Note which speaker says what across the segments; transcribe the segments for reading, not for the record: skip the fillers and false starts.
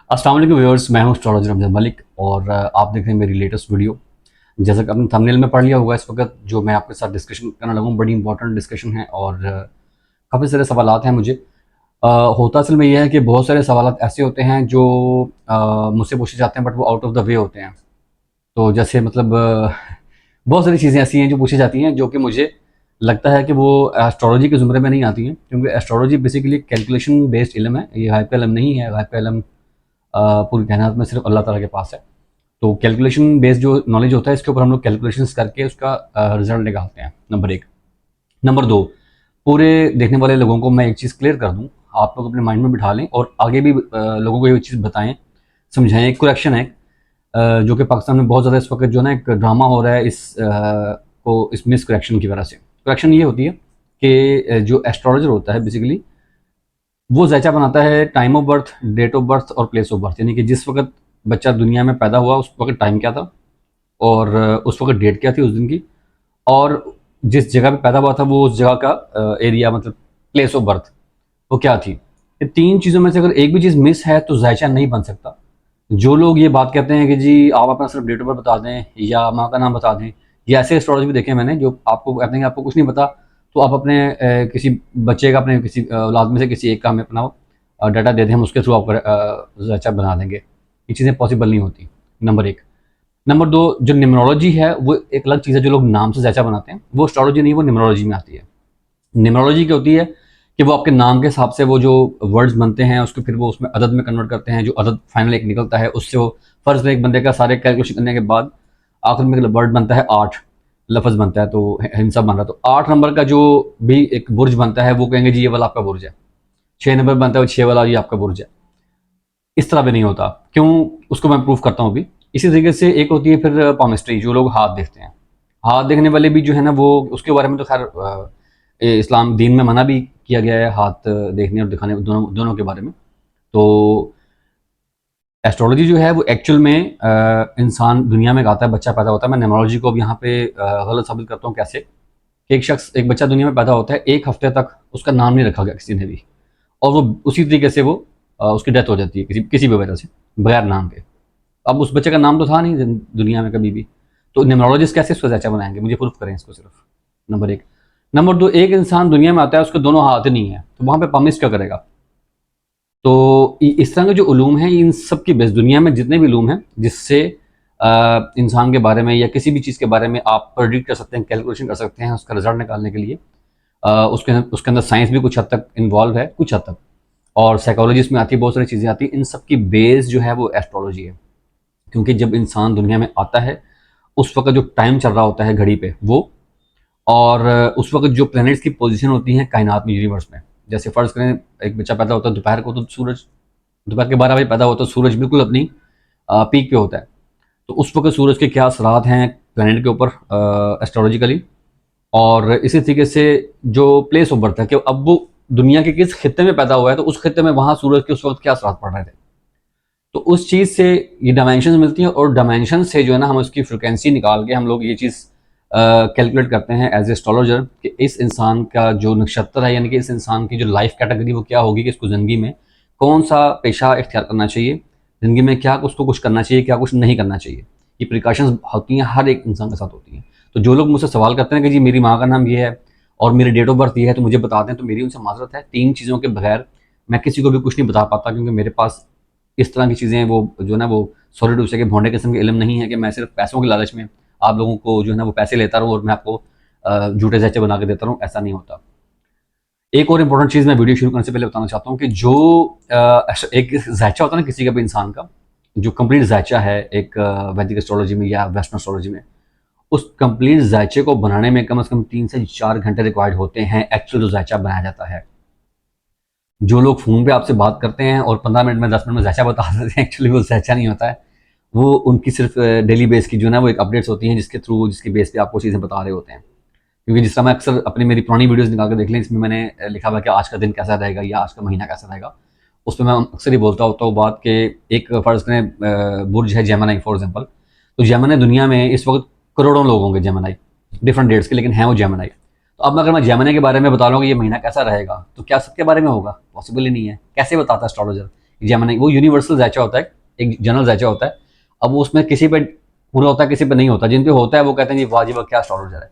Speaker 1: अस्सलाम वालेकुम व्यूअर्स, मैं हूं एस्ट्रोलॉजर अमजद मलिक और आप देख रहे हैं मेरी लेटेस्ट वीडियो। जैसा कि आपने थंबनेल में पढ़ लिया होगा, इस वक्त जो मैं आपके साथ डिस्कशन करने लगा हूं बड़ी इंपॉर्टेंट डिस्कशन है और काफ़ी सारे सवालात हैं मुझे। अ, होता असल में यह है कि बहुत सारे सवालात ऐसे होते हैं जो मुझसे पूछे जाते हैं बट वो आउट ऑफ द वे होते हैं। तो जैसे मतलब बहुत सारी चीज़ें ऐसी हैं जो पूछी जाती हैं जो कि मुझे लगता है कि वो एस्ट्रोलॉजी के ज़ुमरे में नहीं आती हैं, क्योंकि एस्ट्रोलॉजी बेसिकली कैलकुलेशन बेस्ड इल्म है। ये गायब का इल्म नहीं है। गायब का इल्म पूरी कायनात में सिर्फ अल्लाह ताला के पास है। तो कैलकुलेशन बेस्ड जो नॉलेज होता है, इसके ऊपर हम लोग कैलकुलेशंस करके उसका रिजल्ट निकालते हैं, नंबर एक। नंबर दो, पूरे देखने वाले लोगों को मैं एक चीज़ क्लियर कर दूं, आप लोग अपने माइंड में बिठा लें और आगे भी लोगों को ये चीज़ बताएं, समझाएं। एक करेक्शन है जो कि पाकिस्तान में बहुत ज़्यादा इस वक्त जो है ना एक ड्रामा हो रहा है इस मिस करेक्शन की वजह से। करेक्शन ये होती है कि जो एस्ट्रोलॉजर होता है बेसिकली वो ज़ैचा बनाता है time of birth, date of birth और प्लेस ऑफ बर्थ, यानी कि जिस वक्त बच्चा दुनिया में पैदा हुआ उस वक्त टाइम क्या था और उस वक्त डेट क्या थी उस दिन की, और जिस जगह पे पैदा हुआ था वो उस जगह का एरिया मतलब प्लेस ऑफ बर्थ वो क्या थी। ये तीन चीज़ों में से अगर एक भी चीज़ मिस है तो जायचा नहीं बन सकता। जो लोग ये बात कहते हैं कि जी आप अपना सिर्फ डेट ऑफ बर्थ बता दें या माँ का नाम बता दें, ये ऐसे एस्ट्रोलॉजी भी देखे हैं मैंने जो आपको कहते हैं कि आपको कुछ नहीं पता, तो आप अपने किसी बच्चे का, अपने किसी औलाद में से किसी एक का हमें अपना डाटा दे दें, हम उसके थ्रू आपका जायचा बना देंगे। ये चीज़ें पॉसिबल नहीं होती, नंबर एक। नंबर दो, जो न्यूमरोलॉजी है वो एक अलग चीज़ है। जो लोग नाम से जायचा बनाते हैं वो एस्ट्रोलॉजी नहीं, वो न्यूमरोलॉजी में आती है। न्यूमरोलॉजी क्या होती है कि वो आपके नाम के हिसाब से वो जो वर्ड्स बनते हैं उसको फिर वो उसमें अदद में कन्वर्ट करते हैं। जो अदद फाइनल एक निकलता है उससे वो फ़र्ज़ में एक बंदे का सारे कैलकुलेशन करने के बाद आखिर में वर्ड बनता है 8 लफ्ज़ बनता है, तो हिंसा बन रहा है। तो 8 नंबर का जो भी एक बुर्ज बनता है वो कहेंगे जी ये वाला आपका बुर्ज है। 6 नंबर बनता है वो 6 वाला ये आपका बुर्ज है। इस तरह भी नहीं होता। क्यों? उसको मैं प्रूव करता हूँ अभी। इसी तरीके से एक होती है फिर पामिस्ट्री, जो लोग हाथ देखते हैं। हाथ देखने वाले भी जो है ना वो उसके बारे में तो खैर इस्लाम दीन में मना भी किया गया है हाथ देखने और दिखाने, दोनों दोनों के बारे में। तो एस्ट्रोलॉजी जो है वो एक्चुअल में इंसान दुनिया में आता है, बच्चा पैदा होता है। मैं न्यूमरोलॉजी को अब यहाँ पे गलत साबित करता हूँ। कैसे कि एक बच्चा दुनिया में पैदा होता है, 1 हफ्ते तक उसका नाम नहीं रखा गया किसी ने भी, और वो उसी तरीके से वो उसकी डेथ हो जाती है किसी किसी भी वजह से, बगैर नाम के। अब उस बच्चे का नाम तो था नहीं दुनिया में कभी भी, तो न्यूमरोलॉजिस्ट कैसे इसको जैचा बनाएंगे? मुझे प्रूफ करें इसको सिर्फ, नंबर एक। नंबर दो, एक इंसान दुनिया में आता है उसके दोनों हाथ नहीं है, तो वहाँ पे पामिस्ट क्या करेगा? तो इस तरह के जो उलूम हैं इन सब की बेस, दुनिया में जितने भी उलूम हैं जिससे इंसान के बारे में या किसी भी चीज़ के बारे में आप प्रेडिक्ट कर सकते हैं, कैलकुलेशन कर सकते हैं उसका रिजल्ट निकालने के लिए, उसके अंदर साइंस भी कुछ हद तक इन्वॉल्व है, कुछ हद तक, और साइकोलॉजी इसमें आती है, बहुत सारी चीज़ें आती हैं। इन सब की बेस जो है वो एस्ट्रोलॉजी है। क्योंकि जब इंसान दुनिया में आता है उस वक्त जो टाइम चल रहा होता है घड़ी पे वो, और उस वक्त जो प्लैनेट्स की पोजीशन होती है कायनात में, यूनिवर्स में। जैसे फ़र्ज़ करें एक बच्चा पैदा होता है दोपहर को, तो सूरज दोपहर के 12 बजे पैदा होता है, सूरज बिल्कुल अपनी पीक पे होता है। तो उस वक्त सूरज के क्या असरात हैं प्लैनेट के ऊपर एस्ट्रोलॉजिकली, और इसी तरीके से जो प्लेस ऑफ बर्थ है कि अब वो दुनिया के किस खित्ते में पैदा हुआ है, तो उस खित्ते में वहाँ सूरज के उस वक्त क्या असरात पड़ रहे थे। तो उस चीज़ से ये डायमेंशन मिलती हैं, और डायमेंशन से जो है ना हम उसकी फ्रिक्वेंसी निकाल के हम लोग ये चीज़ कैलकुलेट करते हैं एज एस्ट्रोलॉजर कि इस इंसान का जो नक्षत्र है, यानी कि इस इंसान की जो लाइफ कैटेगरी वो क्या होगी, कि इसको ज़िंदगी में कौन सा पेशा इख्तियार करना चाहिए, ज़िंदगी में क्या उसको कुछ करना चाहिए, क्या कुछ नहीं करना चाहिए। ये प्रिकॉशंस होती हैं, हर एक इंसान के साथ होती हैं। तो जो लोग मुझसे सवाल करते हैं कि जी मेरी माँ का नाम ये है और मेरी डेट ऑफ बर्थ ये है तो मुझे बता दें, तो मेरी उनसे माजरत है। 3 चीज़ों के बगैर मैं किसी को भी कुछ नहीं बता पाता, क्योंकि मेरे पास इस तरह की चीज़ें वो जो है ना वो सॉलिड उसके भोंडे किस्म के इल्म नहीं है कि मैं सिर्फ पैसों के लालच में आप लोगों को जो है ना वो पैसे लेता रहूँ और मैं आपको झूठे ज़ैचे बना के देता रहूँ, ऐसा नहीं होता। एक और इम्पोर्टेंट चीज़ मैं वीडियो शुरू करने से पहले बताना चाहता हूँ कि जो एक ज़ैचा होता है ना किसी का भी इंसान का, जो कंप्लीट ज़ैचा है एक वैदिक एस्ट्रोलॉजी में या वेस्टर्न एस्ट्रोलॉजी में, उस कंप्लीट ज़ैचे को बनाने में कम से कम 3 से 4 घंटे रिक्वायर्ड होते हैं। एक्चुअल जो ज़ैचा बनाया जाता है, जो लोग फ़ोन पे आपसे बात करते हैं और 15 मिनट में 10 मिनट में ज़ैचा बता देते हैं, एक्चुअली वो ज़ैचा नहीं होता है। वो उनकी सिर्फ डेली बेस की जो है ना वो एक अपडेट्स होती हैं जिसके थ्रू, जिसकी बेस पे आपको चीज़ें बता रहे होते हैं। क्योंकि जिस तरह मैं अक्सर अपनी मेरी पुरानी वीडियोज़ निकाल के देख लें, इसमें मैंने लिखा हुआ है कि आज का दिन कैसा रहेगा या आज का महीना कैसा रहेगा। उसमें मैं अक्सर ही बोलता होता हूँ बात कि एक फ़र्ज़ करें बुर्ज है जेमिनी फॉर एग्ज़ाम्पल, तो जेमिनी दुनिया में इस वक्त करोड़ों लोग होंगे जेमिनी, डिफरेंट डेट्स के, लेकिन हैं वो जेमिनी। तो अब अगर मैं जेमिनी के बारे में बता रहा हूँ कि ये महीना कैसा रहेगा, तो क्या सबके बारे में होगा? पॉसिबल ही नहीं है। कैसे बताता एस्ट्रोलॉजर? जेमिनी, वो यूनिवर्सल ज़ायचा होता है, एक जनरल ज़ायचा होता है। अब वो उसमें किसी पे पूरा होता है, किसी पे नहीं होता। जिन पे होता है वो कहते हैं जी वाह जी वाह क्या एस्ट्रोलॉजर है,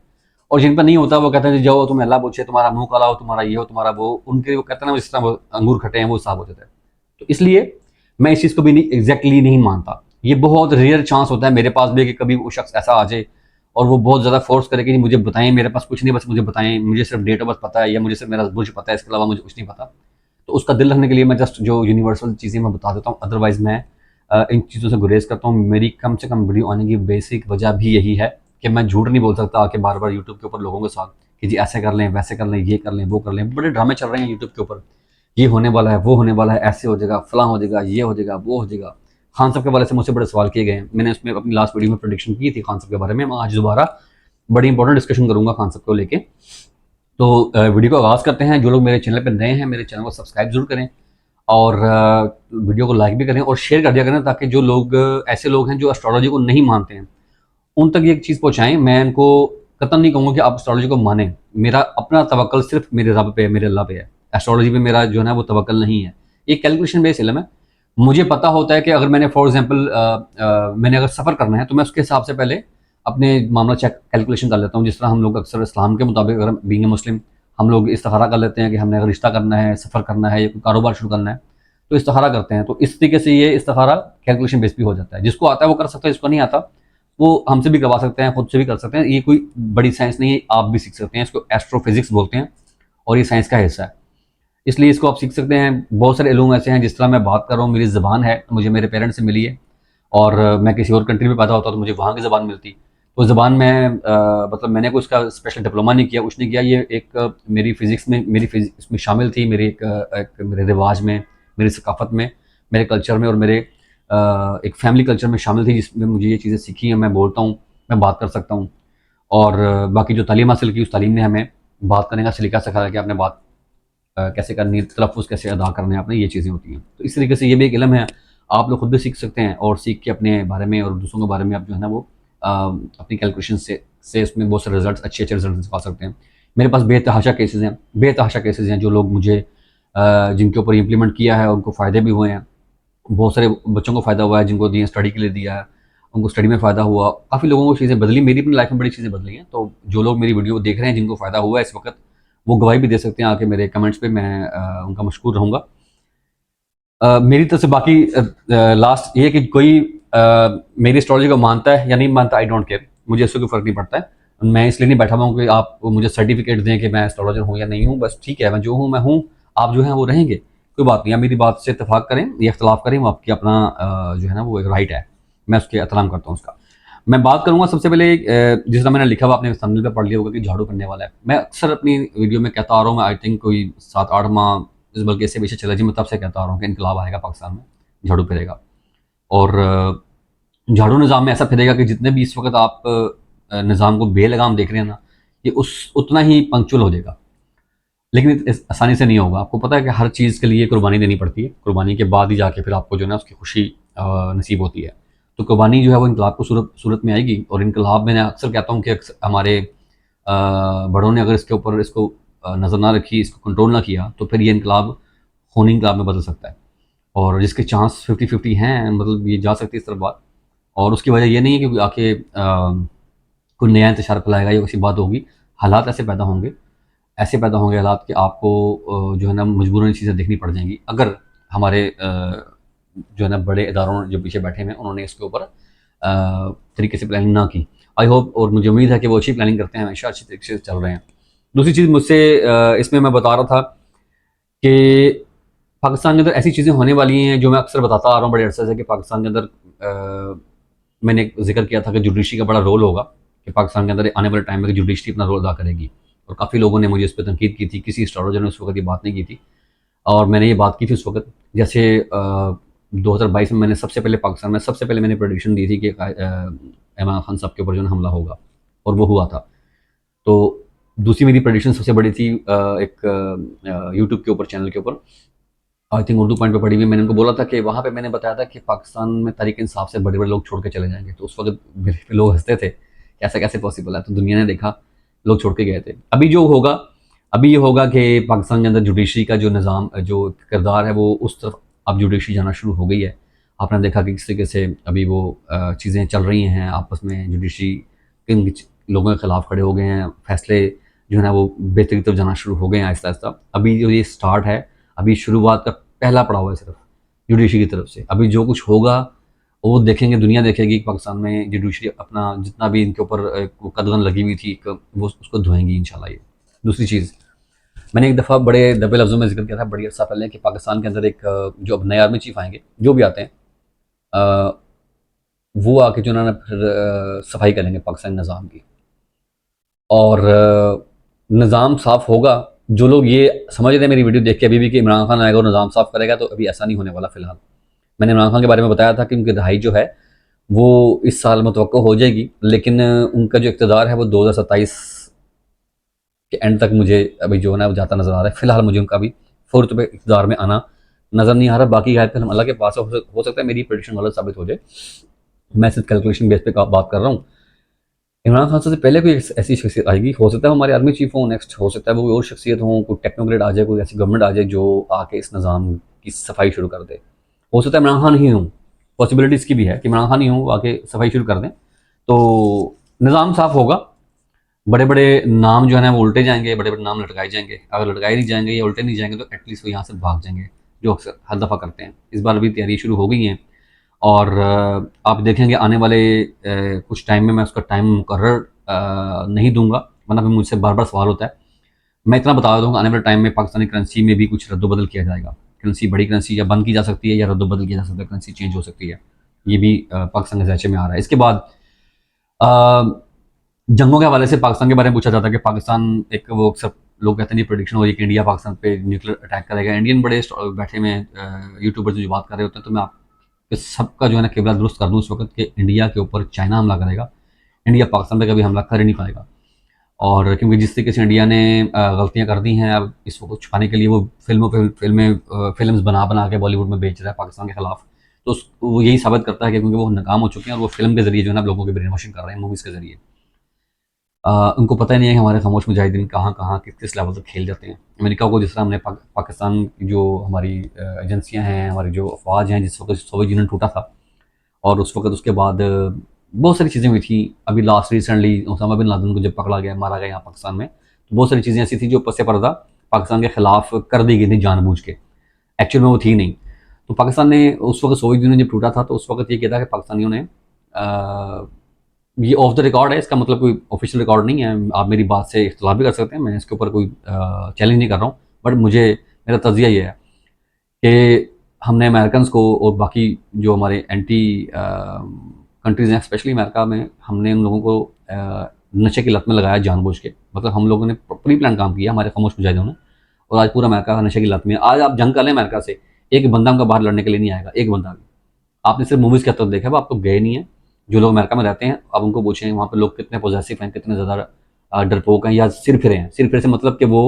Speaker 1: और जिन पे नहीं होता वो कहते हैं जी जाओ तुम्हें अल्लाह पूछे, तुम्हारा मुंह काला हो, तुम्हारा ये हो, तुम्हारा वो। उनके वो कहते हैं ना जिस तरह वो अंगूर खटे हैं वो साफ हो जाता है। तो इसलिए मैं इस चीज़ को भी नहीं एग्जैक्टली नहीं मानता। ये बहुत रेयर चांस होता है मेरे पास भी कि कभी वो शख्स ऐसा आ जाए और वो बहुत ज़्यादा फोर्स करे कि जी मुझे बताएं, मेरे पास कुछ नहीं, बस मुझे बताएं, मुझे सिर्फ डेट ऑफ बर्थ पता है या मुझे सिर्फ मेरा बुर्ज पता है, इसके अलावा मुझे कुछ नहीं पता। तो उसका दिल रखने के लिए मैं जस्ट जो यूनिवर्सल चीज़ें मैं बता देता हूँ, अदरवाइज़ मैं इन चीज़ों से गुरेज करता हूँ। मेरी कम से कम वीडियो आने की बेसिक वजह भी यही है कि मैं झूठ नहीं बोल सकता आके बार बार यूट्यूब के ऊपर लोगों के साथ कि जी ऐसे कर लें, वैसे कर लें, ये कर लें, वो कर लें। बड़े ड्रामे चल रहे हैं यूट्यूब के ऊपर, ये होने वाला है, वो होने वाला है, ऐसे हो जाएगा, फलां हो जाएगा, ये हो जाएगा, वो हो जाएगा। खान साहब के बारे से मुझसे बड़े सवाल किए गए हैं। मैंने उसमें अपनी लास्ट वीडियो में प्रेडिक्शन की थी खान साहब के बारे में। मैं आज दोबारा बड़ी इंपॉर्टेंट डिस्कशन करूंगा खान साहब को लेके। तो वीडियो को आगाज़ करते हैं। जो लोग मेरे चैनल पर नए हैं, मेरे चैनल को सब्सक्राइब जरूर करें और वीडियो को लाइक भी करें और शेयर कर दिया करें, ताकि जो लोग ऐसे लोग हैं जो एस्ट्रोलॉजी को नहीं मानते हैं उन तक ये चीज़ पहुँचाएँ। मैं इनको कतई नहीं कहूँगा कि आप एस्ट्रोलॉजी को मानें। मेरा अपना तवक्कल सिर्फ मेरे रब पे है, मेरे अल्लाह पे है। एस्ट्रोलॉजी पे मेरा जो है ना वो तवक्कल नहीं है। ये कैलकुलेशन बेस्ड इल्म है। मुझे पता होता है कि अगर मैंने फॉर एग्जांपल मैंने अगर सफ़र करना है तो मैं उसके हिसाब से पहले अपने मामला चेक कैलकुलेशन कर लेता हूँ। जिस तरह हम लोग अक्सर इस्लाम के मुताबिक, अगर बीइंग ए मुस्लिम, हम लोग इस्तिखारा कर लेते हैं कि हमने अगर रिश्ता करना है, सफ़र करना है या कोई कारोबार शुरू करना है तो इस्तिखारा करते हैं। तो इस तरीके से ये इस्तिखारा कैलकुलेशन बेस्ड भी हो जाता है। जिसको आता है वो कर सकता है, जिसको नहीं आता वो हमसे भी करवा सकते हैं, खुद से भी कर सकते हैं। ये कोई बड़ी साइंस नहीं है, आप भी सीख सकते हैं। इसको एस्ट्रोफिजिक्स बोलते हैं और ये साइंस का हिस्सा है, इसलिए इसको आप सीख सकते हैं। बहुत सारे इल्म ऐसे हैं, जिस तरह मैं बात कर रहा हूँ, मेरी ज़बान है मुझे मेरे पेरेंट्स से मिली है, और मैं किसी और कंट्री में पैदा होता तो मुझे वहाँ की ज़बान मिलती। तो ज़बान में मतलब मैंने कोई उसका स्पेशल डिप्लोमा नहीं किया, कुछ नहीं किया। ये एक मेरी फ़िज़िक्स में, मेरी फिज़िक्स में शामिल थी, मेरी एक मेरे रिवाज में, मेरी सकाफ़त में, मेरे कल्चर में और मेरे एक फैमिली कल्चर में शामिल थी, जिसमें मुझे ये चीज़ें सीखी हैं। मैं बोलता हूँ, मैं बात कर सकता हूँ। और बाकी जो तालीम हासिल की, उस तालीम ने हमें बात करने का सलीका सिखाया कि आपने बात कैसे करनी है, तलफ़्फ़ुज़ कैसे अदा करने हैं आपने, ये चीज़ें होती हैं। तो इस तरीके से ये भी एक इल्म है, आप लोग खुद भी सीख सकते हैं और सीख के अपने बारे में और दूसरों के बारे में आप जो है ना वो अपनी कैलकुलेशन से उसमें बहुत सारे रिज़ल्ट्स, अच्छे रिज़ल्ट निकाल सकते हैं। मेरे पास बेतहाशा केसेज़ हैं, बेतहाशा केसेज़ हैं जो लोग मुझे जिनके ऊपर इम्प्लीमेंट किया है, उनको फ़ायदे भी हुए हैं। बहुत सारे बच्चों को फ़ायदा हुआ है, जिनको दिए स्टडी के लिए दिया है, उनको स्टडी में फ़ायदा हुआ। काफ़ी लोगों को चीज़ें बदली, मेरी अपनी लाइफ में बड़ी चीज़ें बदली हैं। तो जो लोग मेरी वीडियो देख रहे हैं, जिनको फ़ायदा हुआ है इस वक्त, वो गवाही भी दे सकते हैं आके मेरे कमेंट्स पे। मैं उनका मशकूर रहूँगा। मेरी तरफ से बाकी लास्ट ये है कि कोई मेरी एस्ट्रोलॉजी को मानता है या नहीं मानता, आई डोंट केयर, मुझे इससे कोई फ़र्क नहीं पड़ता है। मैं इसलिए नहीं बैठा हुआ हूँ कि आप मुझे सर्टिफिकेट दें कि मैं एस्ट्रोलॉजर हूँ या नहीं हूँ। बस ठीक है, मैं जो हूँ मैं हूँ, आप जो हैं वो रहेंगे, कोई बात नहीं। आप मेरी बात से इत्तेफाक करें या इख्तलाफ करें, वो आपकी अपना जो है ना वो एक राइट है, मैं उसके एहतराम करता हूँ उसका। मैं बात करूँगा सबसे पहले जिस तरह मैंने लिखा हुआ, आपने थंबनेल पे पढ़ लिया होगा कि झाड़ू पड़ने वाला है। मैं अक्सर अपनी वीडियो में कहता आ रहा हूँ, मैं आई थिंक कोई 7-8 माह बल्कि इससे पीछे चला जी, मैं तब से कहता आ रहा हूँ कि इनकलाब आएगा पाकिस्तान में, झाड़ू फिरेगा। और झाड़ू निज़ाम में ऐसा फिरेगा कि जितने भी इस वक्त आप निज़ाम को बेलगाम देख रहे हैं ना, ये उस उतना ही पंक्चुअल हो जाएगा। लेकिन आसानी से नहीं होगा। आपको पता है कि हर चीज़ के लिए कुर्बानी देनी पड़ती है। कुर्बानी के बाद ही जाके फिर आपको जो है ना उसकी खुशी नसीब होती है। तो कुर्बानी जो है वो इनकलाब को सूरत में आएगी। और इनकलाब में मैं अक्सर कहता हूँ कि हमारे बड़ों ने अगर इसके ऊपर इसको नज़र ना रखी, इसको कंट्रोल ना किया, तो फिर ये इनकलाब खूनी इनकलाब में बदल सकता है। और जिसके चांस 50-50 हैं, मतलब ये जा सकती है इस तरफ बात। और उसकी वजह ये नहीं है कि आके कोई नया इंतशार फैलाएगा या किसी बात होगी। हालात ऐसे पैदा होंगे, ऐसे पैदा होंगे हालात कि आपको जो है ना मजबूरन चीज़ें देखनी पड़ जाएंगी, अगर हमारे जो है ना बड़े इदारों जो पीछे बैठे हुए हैं उन्होंने इसके ऊपर तरीके से प्लानिंग ना की। आई होप, और मुझे उम्मीद है कि वो अच्छी प्लानिंग करते हैं, हमेशा अच्छी तरीके से चल रहे हैं। दूसरी चीज़ मुझसे इसमें मैं बता रहा था कि पाकिस्तान के अंदर ऐसी चीज़ें होने वाली हैं जो मैं अक्सर बताता आ रहा हूँ बड़े अरसे से, कि पाकिस्तान के अंदर मैंने जिक्र किया था कि जुडिशरी का बड़ा रोल होगा, कि पाकिस्तान के अंदर आने वाले टाइम में जुडिशरी अपना रोल अदा करेगी। और काफ़ी लोगों ने मुझे इस पर तनकीद की थी, किसी एस्ट्रोलॉजर ने उस वक्त ये बात नहीं की थी, और मैंने ये बात की थी उस वक्त। जैसे 2022 में मैंने सबसे पहले पाकिस्तान में सबसे पहले मैंने प्रेडिक्शन दी थी कि इमरान खान साहब के ऊपर जो है हमला होगा, और वो हुआ था। तो दूसरी मेरी प्रेडिक्शन सबसे बड़ी थी एक यूट्यूब के ऊपर, चैनल के ऊपर, आई थिंक उर्दू पॉइंट पे पड़ी हुई। मैंने उनको बोला था कि वहाँ पे मैंने बताया था कि पाकिस्तान में तहरीक इंसाफ से बड़े बड़े लोग छोड़ के चले जाएंगे। तो उस वक्त मेरे पे लोग हंसते थे, कैसे कैसे पॉसिबल है। तो दुनिया ने देखा, लोग छोड़ के गए थे। अभी जो होगा, अभी ये होगा कि पाकिस्तान के अंदर जुडिशरी का जो निज़ाम, जो किरदार है, वो उस तरफ अब जुडिशरी जाना शुरू हो गई है। आपने देखा कि किस तरीके से अभी वो चीज़ें चल रही हैं आपस में, जुडिशरी किन लोगों के खिलाफ खड़े हो गए हैं, फैसले जो है ना वो बेहतरी की तरफ जाना शुरू हो गए हैं आहिस्ता आहिस्ता। अभी जो ये स्टार्ट है, अभी शुरुआत का पहला पड़ाव है सिर्फ जुडिशरी की तरफ से। अभी जो कुछ होगा वो देखेंगे, दुनिया देखेगी कि पाकिस्तान में जुडिशरी अपना जितना भी इनके ऊपर वो कदगन लगी हुई थी वो उसको धोएंगी इंशाल्लाह। ये दूसरी चीज़, मैंने एक दफ़ा बड़े दबे लफ्ज़ों में जिक्र किया था बड़ी अर्सा पहले कि पाकिस्तान के अंदर एक जो अब नए आर्मी चीफ आएंगे, जो भी आते हैं, अ, वो आके जो उन्होंने फिर सफाई करेंगे पाकिस्तानी निज़ाम की। और निज़ाम साफ़ होगा। जो लोग ये समझ रहे हैं मेरी वीडियो देख के अभी भी कि इमरान खान आएगा और निज़ाम साफ़ करेगा, तो अभी ऐसा नहीं होने वाला फ़िलहाल। मैंने इमरान खान के बारे में बताया था कि उनकी रिहाई जो है वो इस साल मुतवक्को हो जाएगी, लेकिन उनका जो इक़्तिदार है वो 2027 के एंड तक मुझे अभी जो है ना वो जाता नज़र आ रहा है। फ़िलहाल मुझे उनका भी फ़ौरत पे इक़्तिदार में आना नज़र नहीं आ रहा। बाकी गायब फिल्म अल्लाह के पास है, हो सकता है मेरी प्रेडिक्शन गलत साबित हो जाए। मैं सिर्फ कैलकुलेशन बेस पे बात कर रहा हूँ। इमरान खान से पहले कोई ऐसी शख्सियत आएगी, हो सकता है हमारे आर्मी चीफ हों नेक्स्ट, हो सकता है वो कोई और शख्सियत हो, कोई टेक्नोक्रेट आ जाए, कोई ऐसी गवर्नमेंट आ जाए जो आके इस निज़ाम की सफाई शुरू कर दे। हो सकता है इमरान खान ही हों, पॉसिबिलिटी इसकी भी है कि इमरान खान ही हों, आके सफाई शुरू कर दें, तो निज़ाम साफ़ होगा। बड़े बड़े नाम जो है ना वो उल्टे जाएंगे, बड़े बड़े नाम लटकाए जाएंगे। अगर लटकाए नहीं जाएंगे या उल्टे नहीं जाएंगे तो एटलीस्ट वो यहाँ से भाग जाएंगे, जो अक्सर हर दफ़ा करते हैं। इस बार भी तैयारी शुरू हो गई है और आप देखेंगे आने वाले कुछ टाइम में मैं उसका टाइम मुकर्रर नहीं दूंगा, वरना फिर मुझसे बार बार सवाल होता है। मैं इतना बता दूंगा, आने वाले टाइम में पाकिस्तानी करेंसी में भी कुछ रद्दोबदल किया जाएगा। करेंसी, बड़ी करेंसी या बंद की जा सकती है या रद्दोबदल किया जा सकता है, करेंसी चेंज हो सकती है। ये भी पाकिस्तान के ज़ायचे में आ रहा है। इसके बाद जंगों के हवाले से पाकिस्तान के बारे में पूछा जाता है कि पाकिस्तान एक, वो सब लोग कहते हैं, ये प्रेडिक्शन हो रही है कि इंडिया पाकिस्तान पे न्यूक्लियर अटैक करेगा। इंडियन बड़े बैठे में यूट्यूबर जो बात कर रहे होते हैं, तो मैं आप सबका जो है ना किबला दुरुस्त कर दूँ उस वक्त कि इंडिया के ऊपर चाइना हमला करेगा, इंडिया पाकिस्तान पे कभी हमला कर ही नहीं पाएगा। और क्योंकि जिस तरीके से इंडिया ने गलतियाँ कर दी हैं, अब इसको छुपाने के लिए वो फिल्म्स बना बना के बॉलीवुड में बेच रहा है पाकिस्तान के खिलाफ। तो वो यही साबित करता है कि क्योंकि वो नाकाम हो चुके हैं और वो फिल्म के ज़रिए जो है ना लोगों की ब्रेन वॉशिंग कर रहे हैं, मूवीज़ के ज़रिए। उनको पता ही नहीं है कि हमारे खामोश मुजाहिदीन कहाँ कहाँ किस किस लेवल तक खेल जाते हैं। अमेरिका को जिस तरह हमने पाकिस्तान की जो हमारी एजेंसियाँ हैं, हमारी जो अफवाज हैं, जिस वक्त सोवियत यूनियन टूटा था और उस वक्त उसके बाद बहुत सारी चीज़ें हुई थी। अभी last recently Osama bin Laden को जब पकड़ा गया, मारा गया यहाँ पाकिस्तान में, तो बहुत सारी चीज़ें ऐसी थी जो पस पर्दा पाकिस्तान के खिलाफ कर दी गई थी जानबूझ के, एक्चुअल में वो थी नहीं। तो पाकिस्तान ने उस वक्त, सोवियत यूनियन जब टूटा था, तो उस वक्त ये किया था कि पाकिस्तानियों ने ये ऑफ द रिकॉर्ड है, इसका मतलब कोई ऑफिशियल रिकॉर्ड नहीं है, आप मेरी बात से इख्तिलाफ भी कर सकते हैं, मैं इसके ऊपर कोई चैलेंज नहीं कर रहा हूँ, बट मेरा तज़िया ये है कि हमने अमेरिकन को और बाकी जो हमारे एंटी कंट्रीज़ हैं, स्पेशली अमेरिका में, हमने उन लोगों को नशे की लत में लगाया जानबूझ के। मतलब हम लोगों ने प्री प्लान काम किया, हमारे खामोश मुजाहिदों ने, और आज पूरा अमेरिका नशे की लत में। आज आप जंग कर लें अमेरिका से, एक बंदा उनका बाहर लड़ने के लिए नहीं आएगा, एक बंदा भी। आपने सिर्फ मूवीज़ के हद तक देखा है, आप तो गए नहीं हैं। जो लोग अमेरिका में रहते हैं, आप उनको पूछें वहाँ पे लोग कितने पॉजिटिव हैं, कितने ज़्यादा डरपोक हैं या सिर फिरे हैं। सिर फिरे से मतलब कि वो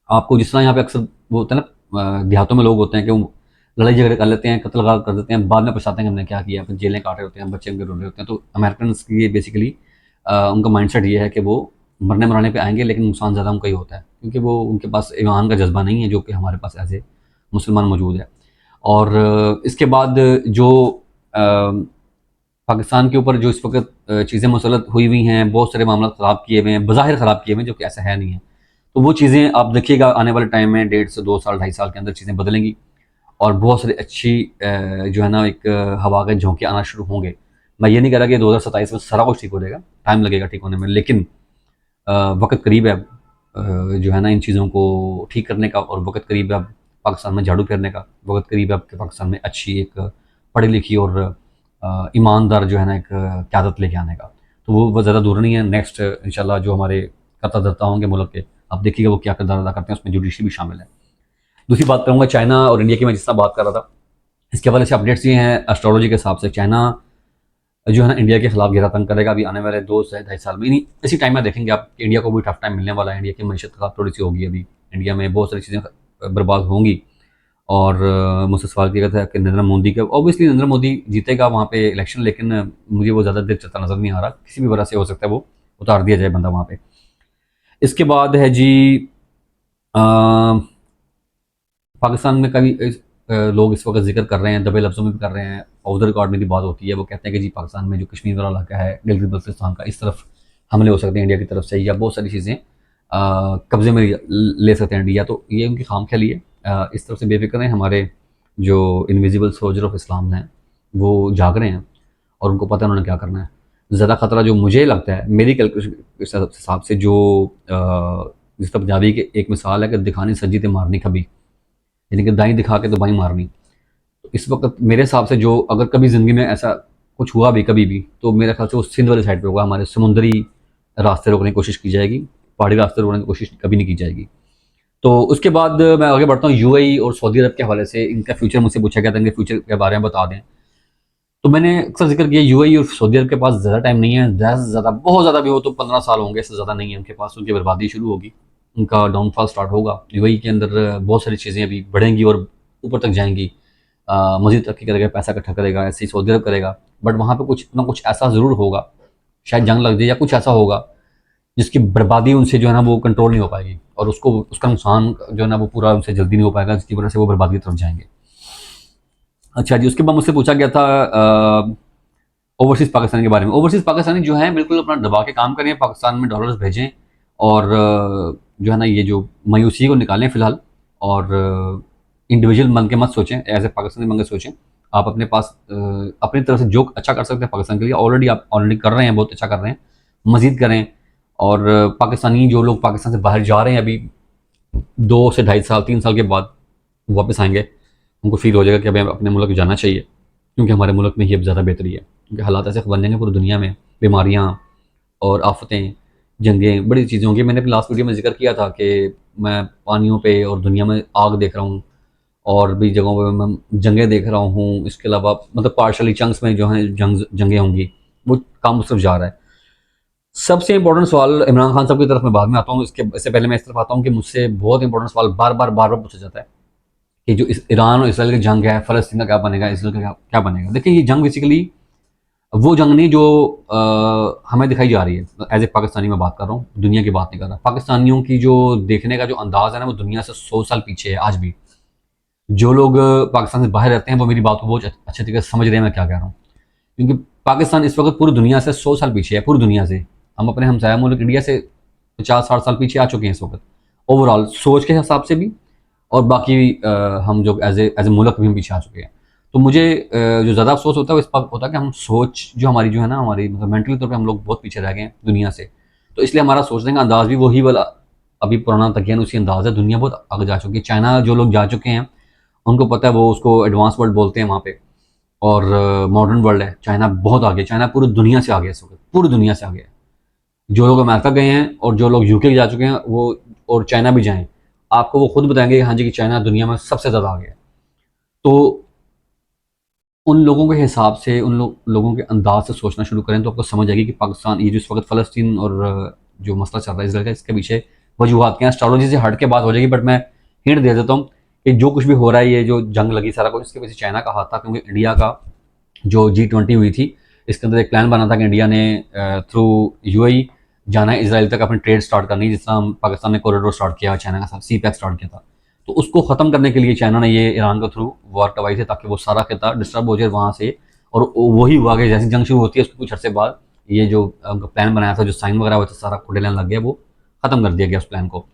Speaker 1: आपको, जिस तरह यहाँ पे अक्सर वो होता है ना, देहातों में लोग होते हैं कि वो लड़ाई झगड़े कर लेते हैं, कत्ल कर देते हैं, बाद में पछताते हैं कि हमने क्या किया, फिर जेलें काट रहे होते हैं, बच्चे उनके रो रहे होते हैं। तो अमेरिकन की ये बेसिकली उनका माइंडसेट ये है कि वो मरने मराने पे आएंगे, लेकिन नुकसान ज़्यादा उनका ही होता है, क्योंकि वो उनके पास ईमान का जज्बा नहीं है जो कि हमारे पास एज ए मुसलमान मौजूद है। और इसके बाद जो पाकिस्तान के ऊपर जो इस वक्त चीज़ें मुसलत हुई हुई हैं, बहुत सारे मामला ख़राब किए हुए हैं, बज़ाहिर ख़राब किए हुए हैं, जो कि ऐसा है नहीं है। तो वो चीज़ें आप देखिएगा आने वाले टाइम में 1.5 से 2 साल 2.5 साल के अंदर चीज़ें बदलेंगी और बहुत सारी अच्छी जो है ना एक हवा के झोंके आना शुरू होंगे। मैं ये नहीं कह रहा कि 2027 में सारा कुछ ठीक हो जाएगा, टाइम लगेगा ठीक होने में, लेकिन वक्त करीब है जो है ना इन चीज़ों को ठीक करने का, और वक्त करीब है अब पाकिस्तान में झाड़ू फेरने का, वक्त करीब है अब कि पाकिस्तान में अच्छी एक पढ़ी लिखी और ईमानदार जो है ना एक क़यादत लेके आने का। तो वो ज़्यादा दूर नहीं है। नेक्स्ट इंशाल्लाह जो हमारे कर्ता होंगे मुल्क के, आप देखिएगा वो क्या किरदार अदा करते हैं, उसमें जुडिशरी भी शामिल है। दूसरी बात करूँगा चाइना और इंडिया की, मैं जिस तरह बात कर रहा था, इसके हवाले से अपडेट्स ये हैं एस्ट्रोलॉजी के हिसाब से। चाइना जो है ना इंडिया के खिलाफ घेरा तंग करेगा अभी आने वाले 2 से 2.5 साल में। इन्हीं इसी टाइम में देखेंगे आप कि इंडिया को भी टफ टाइम मिलने वाला है। इंडिया की मीशत खराब थोड़ी सी होगी, अभी इंडिया में बहुत सारी चीज़ें बर्बाद होंगी। और मुझसे सवाल किया गया था कि नरेंद्र मोदी का, ऑब्वियसली नरेंद्र मोदी जीतेगा वहाँ पे इलेक्शन, लेकिन मुझे वो ज़्यादा देर चलता नज़र नहीं आ रहा। किसी भी वजह से हो सकता है वो उतार दिया जाए बंदा वहाँ पे। इसके बाद है जी पाकिस्तान में कभी लोग इस वक्त जिक्र कर रहे हैं, दबे लफ्ज़ों में भी कर रहे हैं, ऑफ द रिकॉर्ड में भी बात होती है, वो कहते हैं कि जी पाकिस्तान में जो कश्मीर वाला इलाका है, गिलगित बल्तिस्तान का, इस तरफ हमले हो सकते हैं इंडिया की तरफ से, या बहुत सारी चीज़ें कब्ज़े में ले सकते हैं इंडिया। तो ये उनकी खाम ख्याली है। इस तरफ से बेफिक्र हैं। हमारे जो इनविजिबल सोल्जर ऑफ इस्लाम हैं वो जाग रहे हैं और उनको पता है उन्होंने क्या करना है। ज़्यादा ख़तरा जो मुझे लगता है, मेरी कैलकुलेशन के हिसाब से, जो जिस तरह पंजाबी की एक मिसाल है कि दिखानी सज्जी ते मारनी कभी, यानी कि दाई दिखा के तो बाई मारनी। तो इस वक्त मेरे हिसाब से जो अगर कभी ज़िंदगी में ऐसा कुछ हुआ भी कभी भी, तो मेरे ख्याल से वो सिंध वाली साइड पे होगा। हमारे समुद्री रास्ते रोकने की कोशिश की जाएगी, पहाड़ी रास्ते रोकने की कोशिश कभी नहीं की जाएगी। तो उसके बाद मैं आगे बढ़ता हूँ यूएई और सऊदी अरब के हवाले से। इनका फ्यूचर मुझसे पूछा गया था, इनके फ्यूचर के बारे में बता दें। तो मैंने अक्सर जिक्र किया यूएई और सऊदी अरब के पास ज़्यादा टाइम नहीं है, ज़्यादा से ज़्यादा, बहुत ज़्यादा भी हो तो 15 साल होंगे, इससे ज़्यादा नहीं है उनके पास। उनकी बर्बादी शुरू होगी, उनका डाउनफॉल स्टार्ट होगा। यूएई के अंदर बहुत सारी चीज़ें अभी बढ़ेंगी और ऊपर तक जाएंगी, मज़ीद तरक्की करेगा, पैसा इकट्ठा करेगा, ऐसे ही सऊदी अरब करेगा। बट वहाँ पे कुछ ना कुछ ऐसा ज़रूर होगा, शायद जंग लग जाए या कुछ ऐसा होगा जिसकी बर्बादी उनसे जो है ना वो कंट्रोल नहीं हो पाएगी, और उसका नुकसान जो है ना वो पूरा उनसे जल्दी नहीं हो पाएगा, जिसकी वजह से वो बर्बादी की तरफ जाएंगे। अच्छा जी, उसके बाद मुझसे पूछा गया था ओवरसीज़ पाकिस्तानी के बारे में। ओवरसीज़ पाकिस्तानी जो हैं बिल्कुल अपना दबा के काम करें, पाकिस्तान में डॉलर्स भेजें, और जो है ना ये जो मायूसी को निकालें फ़िलहाल, और इंडिविजुअल बन के मत सोचें, एज ए पाकिस्तानी बन के सोचें। आप अपने पास अपनी तरफ से जो अच्छा कर सकते हैं पाकिस्तान के लिए, आप ऑलरेडी कर रहे हैं, बहुत अच्छा कर रहे हैं, मज़ीद करें। और पाकिस्तानी जो लोग पाकिस्तान से बाहर जा रहे हैं अभी 2 से ढाई साल 3 साल के बाद वापस आएंगे, उनको फील हो जाएगा कि हमें अपने मुल्क जाना चाहिए, क्योंकि हमारे मुल्क में ही अब ज़्यादा बेहतरी है। क्योंकि हालात ऐसे बन जाएंगे पूरी दुनिया में, बीमारियाँ और आफतें, जंगें, बड़ी चीज़ें होंगी। मैंने अपनी लास्ट वीडियो में जिक्र किया था कि मैं पानियों पे और दुनिया में आग देख रहा हूँ, और भी जगहों पे मैं जंगें देख रहा हूँ। इसके अलावा मतलब पार्शली चंक्स में जो हैं जंगें होंगी, वो काम उस तरफ जा रहा है। सबसे इंपॉर्टेंट सवाल इमरान खान साहब की तरफ मैं बाद में आता हूँ, इससे पहले मैं इस तरफ आता हूँ कि मुझसे बहुत इंपॉर्टेंट सवाल बार बार पूछा जाता है कि जो इस ईरान और इसराइल की जंग है, फ़लस्तीन का क्या बनेगा, इसराइल का क्या बनेगा। देखिए, ये जंग बेसिकली वो जंग नहीं जो हमें दिखाई जा रही है। एज ए पाकिस्तानी मैं बात कर रहा हूँ, दुनिया की बात नहीं कर रहा। पाकिस्तानियों की जो देखने का जो अंदाज़ है ना, वो दुनिया से 100 साल पीछे है आज भी। जो लोग पाकिस्तान से बाहर रहते हैं वो मेरी बात को बहुत अच्छे तरीके से समझ रहे हैं मैं क्या कह रहा हूँ। क्योंकि पाकिस्तान इस वक्त पूरी दुनिया से 100 साल पीछे है, पूरी दुनिया से। हम अपने हमसाया मुल्क इंडिया से 50-60 साल पीछे आ चुके हैं इस वक्त, ओवरऑल सोच के हिसाब से भी, और बाकी हम जो एज ए मुल्क भी हम पीछे आ चुके हैं। तो मुझे जो ज़्यादा अफसोस होता है वो इस बात होता है कि हम सोच जो हमारी जो है ना, हमारी मतलब मेंटली तौर पे हम लोग बहुत पीछे रह गए हैं दुनिया से। तो इसलिए हमारा सोचने का अंदाज़ भी वही वाला अभी पुराना तकियान उसी अंदाज़ है। दुनिया बहुत आगे जा चुकी है। चाइना जो लोग जा चुके हैं उनको पता है, वो उसको एडवांस वर्ल्ड बोलते हैं वहाँ पे, और मॉडर्न वर्ल्ड है। चाइना बहुत आगे, चाइना पूरी दुनिया से आगे है इस वक्त, पूरी दुनिया से आगे है। जो लोग अमेरिका गए हैं और जो लोग यूके जा चुके हैं वो, और चाइना भी जाएं, आपको वो खुद बताएंगे कि हाँ जी कि चाइना दुनिया में सबसे ज़्यादा आगे है। तो उन लोगों के हिसाब से, लोगों के अंदाज से सोचना शुरू करें तो आपको समझ आएगी कि पाकिस्तान, ये जो इस वक्त फ़लस्तीन और जो मसला चल रहा है इसराइल का, इसके पीछे वजूहत क्या हैं। एस्ट्रोलॉजी से हट के बात हो जाएगी, बट मैं हिंट दे देता हूँ कि जो कुछ भी हो रहा है, ये जो जंग लगी सारा कुछ, इसके पीछे चाइना का हाथ था। क्योंकि इंडिया का जो G20 हुई थी, इसके अंदर एक प्लान बना था कि इंडिया ने थ्रू यूएई जाना है इसराइल तक, अपनी ट्रेड स्टार्ट करनी, जिस तरह पाकिस्तान ने कॉरिडोर स्टार्ट किया चाइना के साथ, सी पैक स्टार्ट किया था। तो उसको ख़त्म करने के लिए चाइना ने ये ईरान के थ्रू वार करवाई थी, ताकि वो सारा खिता डिस्टर्ब हो जाए वहाँ से। और वही हुआ कि जैसे जंग शुरू होती है उसके कुछ अर्से बाद ये जो प्लान बनाया था, जो साइन वगैरह हुआ था, सारा खुडे लग गया, वो ख़त्म कर दिया गया उस प्लान को।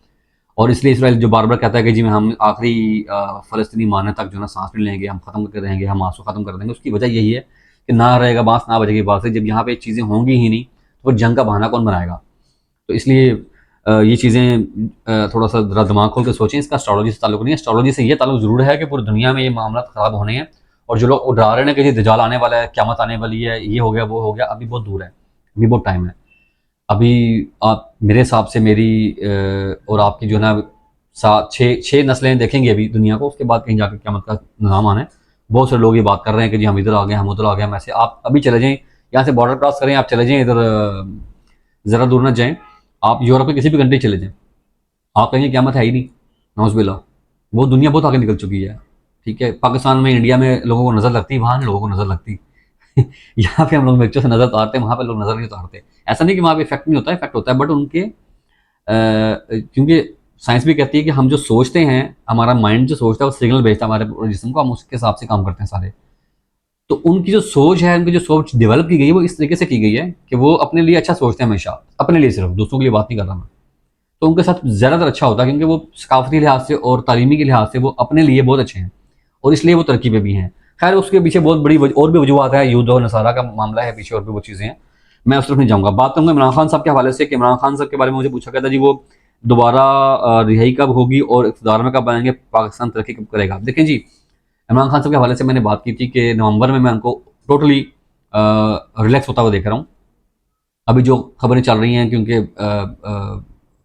Speaker 1: और इसलिए इसराइल जो बार बार कहता है कि जी हम आखिरी फ़लस्तीनी मारने तक जो है ना सांस नहीं लेंगे, हम ख़त्म करके रहेंगे, हम आंसू ख़त्म कर देंगे, उसकी वजह यही है कि ना रहेगा बांस ना बजेगी बांसुरी। जब यहाँ पे चीज़ें होंगी ही नहीं तो फिर जंग का बहाना कौन बनाएगा। तो इसलिए ये चीज़ें थोड़ा सा ज़रा दिमाग खोल के सोचें। इसका एस्ट्रोलॉजी से ताल्लुक नहीं है। एस्ट्रोलॉजी से ये ताल्लुक ज़रूर है कि पूरी दुनिया में ये मामला ख़राब होने हैं, और जो लोग डरा रहे हैं कि जी दज्जाल आने वाला है, क़यामत आने वाली है, ये हो गया वो हो गया, अभी बहुत दूर है, अभी बहुत टाइम है। अभी आप मेरे हिसाब से मेरी और आपकी जो है ना 7-6 नस्लें देखेंगे अभी दुनिया को, उसके बाद कहीं जाकर क़यामत का निज़ाम आना है। बहुत सारे लोग ये बात कर रहे हैं कि जी हम इधर आ गए, हम उधर आ गए, हम ऐसे। आप अभी चले जाएँ, यहाँ से बॉर्डर क्रॉस करें, आप चले जाएँ इधर, ज़रा दूर ना जाएँ, आप यूरोप के किसी भी कंट्री चले जाएँ, आप कहेंगे क़यामत है ही नहीं, नाउज़ुबिल्लाह। वो दुनिया बहुत आगे निकल चुकी है, ठीक है। पाकिस्तान में, इंडिया में लोगों को नज़र लगती, वहाँ नहीं लोगों को नज़र लगती। यहाँ पे हम लोग मिर्चों से नज़र उतारते हैं, वहाँ पे लोग नज़र नहीं उतारते। ऐसा नहीं कि वहाँ पे इफेक्ट नहीं होता है, इफेक्ट होता है, बट उनके क्योंकि साइंस भी कहती है कि हम जो सोचते हैं, हमारा माइंड जो सोचता है वो सिग्नल भेजता है हमारे पूरे जिस्म को, हम उसके हिसाब से काम करते हैं सारे। तो उनकी जो सोच है, उनकी जो सोच डेवलप की गई है वो इस तरीके से की गई है कि वो अपने लिए अच्छा सोचते हैं हमेशा, अपने लिए सिर्फ, दूसरों के लिए बात नहीं कर रहा मैं। तो उनके साथ ज़्यादातर अच्छा होता है क्योंकि वो सकाफती लिहाज से और तालीमी के लिहाज से वो अपने लिए बहुत अच्छे हैं और इसलिए वो तरक्की पे भी हैं। खैर उसके पीछे बहुत बड़ी और भी वजूहत है, यूद और नसारा का मामला है पीछे, और भी वो चीज़ें हैं, मैं उस तरफ नहीं जाऊँगा। बात करूँगा इमरान खान साहब के हवाले से कि इमरान खान साहब के बारे में मुझे पूछा गया था जी वो दोबारा रिहाई कब होगी और इक़्तिदार में कब आएंगे, पाकिस्तान तरक्की कब करेगा। देखें जी, इमरान खान साहब के हवाले से मैंने बात की थी कि नवंबर में मैं उनको टोटली रिलैक्स होता हुआ देख रहा हूँ। अभी जो खबरें चल रही हैं क्योंकि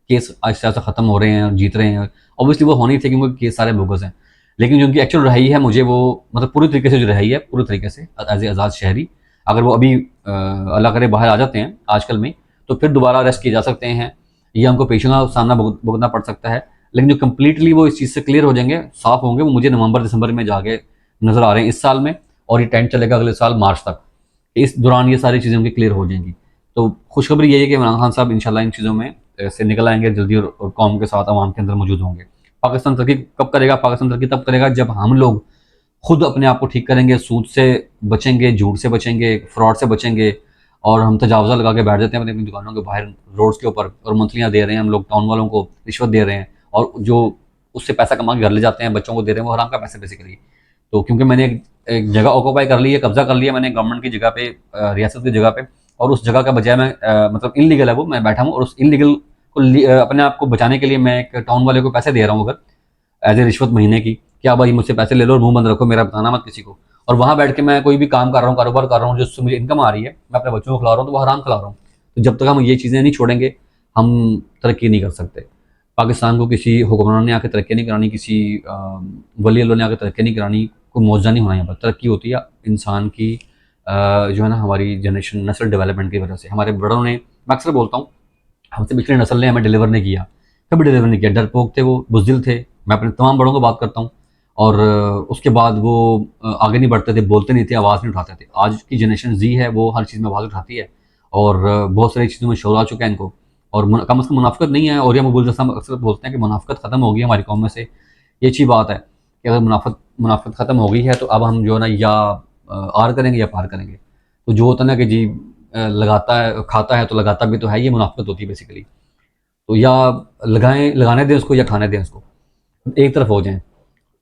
Speaker 1: केस आहिस्ता आहिस्ता ख़त्म हो रहे हैं और जीत रहे हैं, ऑब्वियसली वो होने ही थे क्योंकि केस सारे बोगस हैं। लेकिन जो उनकी एक्चुअल रहाई है, मुझे वो मतलब पूरी तरीके से जो रहाई है, पूरी तरीके से एज ए आज़ाद शहरी, अगर वो अभी अल्लाह करे बाहर आ जाते हैं आजकल में, तो फिर दोबारा अरेस्ट किए जा सकते हैं या उनको पेशों का सामना भुगतना पड़ सकता है। लेकिन जो कम्प्लीटली वो इस चीज़ से क्लियर हो जाएंगे, साफ़ होंगे, वो मुझे नवंबर दिसंबर में जाके नज़र आ रहे हैं इस साल में, और ये टाइम चलेगा अगले साल मार्च तक। इस दौरान ये सारी चीज़ें उनकी क्लियर हो जाएंगी। तो खुशखबरी यही है कि इमरान खान साहब इंशाल्लाह इन चीज़ों में से निकल आएंगे जल्दी और कौम के साथ आवाम के अंदर मौजूद होंगे। पाकिस्तान तरक्की कब करेगा? पाकिस्तान तरक्की तब करेगा जब हम लोग खुद अपने आप को ठीक करेंगे, सूद से बचेंगे, झूठ से बचेंगे, फ्रॉड से बचेंगे, और हम तजावज़ा लगा के बैठ जाते हैं अपनी अपनी दुकानों के बाहर रोड्स के ऊपर और मंथलियाँ दे रहे हैं हम लोग टाउन वालों को, रिश्वत दे रहे हैं, और जो उससे पैसा कमा के घर ले जाते हैं बच्चों को दे रहे हैं वो हराम का पैसा बेसिकली। तो क्योंकि मैंने एक जगह ऑक्यूपाई कर ली है, कब्जा कर लिया मैंने गवर्नमेंट की जगह पे, रियासत की जगह पे, और उस जगह का बजाय मैं मतलब इनलीगल है वो, मैं बैठा हूँ और उस इनलीगल को अपने आप को बचाने के लिए मैं एक टाउन वाले को पैसे दे रहा हूँ अगर एज ए रिश्वत महीने की, क्या भाई मुझसे पैसे ले लो और मुंह बंद रखो, मेरा बताना मत किसी को। और वहाँ बैठ के मैं कोई भी काम कर रहा हूँ, कारोबार कर रहा हूँ, जिससे मुझे इनकम आ रही है, मैं अपने बच्चों को खिला रहा हूँ, तो वो हराम खिला रहा हूँ। तो जब तक हम ये चीज़ें नहीं छोड़ेंगे, हम तरक्की नहीं कर सकते। पाकिस्तान को किसी हुक्मरान ने आके तरक्की नहीं करानी, किसी वली अल्लाह ने आके तरक्की नहीं करानी, कोई मौजा नहीं होना। यहाँ पर तरक्की होती है इंसान की जो है ना, हमारी जनरेशन नस्ल डेवलपमेंट की वजह से। हमारे बड़ों ने, मैं अक्सर बोलता हूँ, हमसे पिछले नस्ल ने हमें डिलीवर नहीं किया, कभी डिलीवर नहीं किया, डरपोक थे वो, बुज़दिल थे। मैं अपने तमाम बड़ों को बात करता हूँ, और उसके बाद वो आगे नहीं बढ़ते थे, बोलते नहीं थे, आवाज़ नहीं उठाते थे। आज की जनरेशन जी है, वो हर चीज़ में आवाज़ उठाती है और बहुत सारी चीज़ों में शोर आ चुका है इनको, और कम अज़ कम मुनाफ़िक़त नहीं है। और ये मकबूल जैसा अक्सर बोलते हैं कि मुनाफ़िक़त ख़त्म हो गई है हमारी कौम में से। ये अच्छी बात है कि अगर मुनाफ़िक़त ख़त्म हो गई है तो अब हम जो है ना, या आर करेंगे या पार करेंगे। तो जो होता है ना कि जी लगाता है, खाता है तो लगाता भी तो है, ये मुनाफ़िक़त होती है बेसिकली। तो या लगाने दें उसको या खाने दें उसको, एक तरफ हो जाएँ,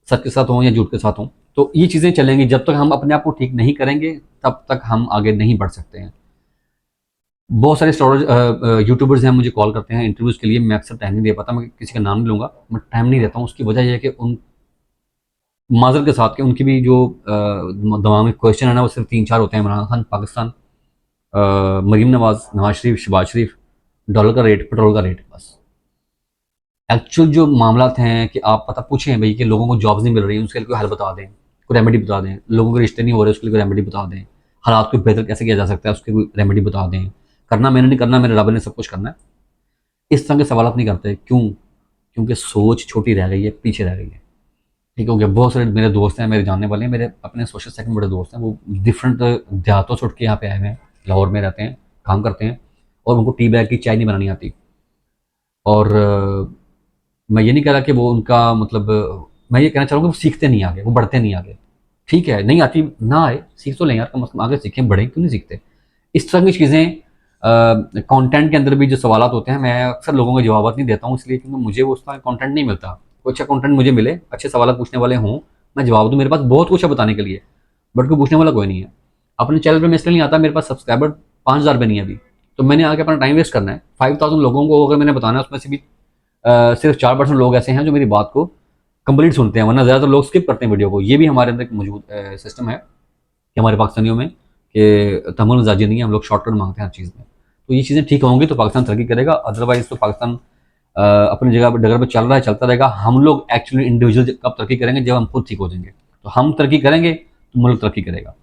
Speaker 1: सच के साथ हों या झूठ के साथ हों। तो ये चीज़ें चलेंगी, जब तक हम अपने आप को ठीक नहीं करेंगे तब तक हम आगे नहीं बढ़ सकते हैं। बहुत सारे यूट्यूबर्स हैं, मुझे कॉल करते हैं इंटरव्यूज़ के लिए, मैं अक्सर टाइम नहीं दे पाता, मैं किसी का नाम नहीं लूँगा, मैं टाइम नहीं देता हूँ। उसकी वजह ये है कि उन माज़रत के साथ कि उनकी भी जो दिमाग में क्वेश्चन है ना, वो सिर्फ 3-4 होते हैं: इमरान खान पाकिस्तान, मरीम नवाज़, नवाज़ शरीफ, शहबाज शरीफ, डॉलर का रेट, पेट्रोल का रेट, बस। एक्चुअल जो मामलात हैं कि आप पता पूछें भाई कि लोगों को जॉब्स नहीं मिल रही, उसके लिए कोई हल बता दें, कोई रेमेडी बता दें। लोगों के रिश्ते नहीं हो रहे, उसके लिए कोई रेमेडी बता दें। हालात को बेहतर कैसे किया जा सकता है, उसकी कोई रेमेडी बता दें। करना मैंने नहीं करना, मेरे रब ने सब कुछ करना है। इस तरह के सवाल नहीं करते। क्यों? क्योंकि सोच छोटी रह गई है, पीछे रह गई है। ठीक हो गया। बहुत सारे मेरे दोस्त हैं, मेरे जानने वाले हैं, मेरे अपने सोशल सेक्टर में बड़े दोस्त हैं, वो डिफरेंट देहातों से उठ के यहाँ पे आए हुए हैं, लाहौर में रहते हैं, काम करते हैं, और उनको टी बैग की चाय नहीं बनानी आती। और मैं ये नहीं कह रहा कि वो उनका मतलब, मैं ये कहना चाहूँगा वो सीखते नहीं आगे, वो बढ़ते नहीं आगे। ठीक है, नहीं आती ना आए, सीख तो लें यार, कम से कम आगे सीखें, बढ़ें, क्यों नहीं सीखते? इस तरह की चीज़ें कंटेंट के अंदर भी जो सवालात होते हैं, मैं अक्सर लोगों को जवाब नहीं देता हूँ, इसलिए क्योंकि मुझे वो उस तरह कंटेंट नहीं मिलता। कोई अच्छा कंटेंट मुझे मिले, अच्छे सवाल पूछने वाले हों, मैं जवाब दूँ। मेरे पास बहुत कुछ है बताने के लिए, बट कोई पूछने वाला कोई नहीं है। अपने चैनल पर मैं इसलिए नहीं आता, मेरे पास सब्सक्राइबर 5000 पे नहीं है अभी, तो मैंने आके अपना टाइम वेस्ट करना है। 5000 लोगों को अगर मैंने बताना है, उसमें से भी सिर्फ 4% लोग ऐसे हैं जो मेरी बात को कंप्लीट सुनते हैं, वरना ज़्यादातर लोग स्किप करते हैं वीडियो को। ये भी हमारे अंदर एक मौजूद सिस्टम है कि हमारे पाकिस्तानियों में कि तहम्मुल मिजाजी नहीं है, हम लोग शॉर्टकट मांगते हैं हर चीज़ में। तो ये चीज़ें ठीक होंगी तो पाकिस्तान तरक्की करेगा, अदरवाइज़ तो पाकिस्तान अपनी जगह पर डगर पर चल रहा है, चलता रहेगा। हम लोग एक्चुअली इंडिविजुअल कब तरक्की करेंगे? जब हम खुद ठीक हो जाएंगे। तो हम तरक्की करेंगे तो मुल्क तरक्की करेगा।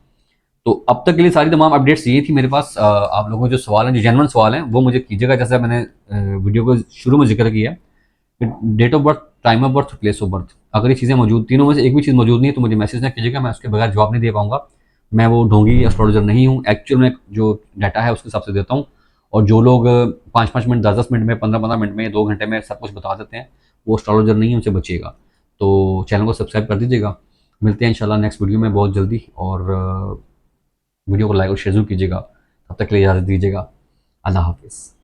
Speaker 1: तो अब तक के लिए सारी तमाम अपडेट्स ये थी मेरे पास। आप लोगों के जो सवाल हैं, जो जेन्युइन सवाल हैं, वो मुझे कीजिएगा। जैसे मैंने वीडियो को शुरू में जिक्र किया, date of birth, time of birth, place of birth, अगर ये चीज़ें मौजूद, तीनों में से एक भी चीज़ मौजूद नहीं है तो मुझे मैसेज ना कीजिएगा, मैं उसके बगैर जवाब नहीं दे पाऊंगा। मैं वो ढोंगी एस्ट्रोलॉजर नहीं हूँ, एक्चुअल में जो डाटा है उसके हिसाब से देता हूँ। और जो लोग 5-5 मिनट, 10-10 मिनट में, 15-15 मिनट में, 2 घंटे में सब कुछ बता देते हैं, वो एस्ट्रोलॉजर नहीं है, उनसे बचिएगा। तो चैनल को सब्सक्राइब कर दीजिएगा। मिलते हैं इंशाल्लाह नेक्स्ट वीडियो में बहुत जल्दी, और वीडियो को लाइक और शेयर ज़रूर कीजिएगा। तब तक के लिए इजाज़त दीजिएगा। अल्लाह हाफ़िज़।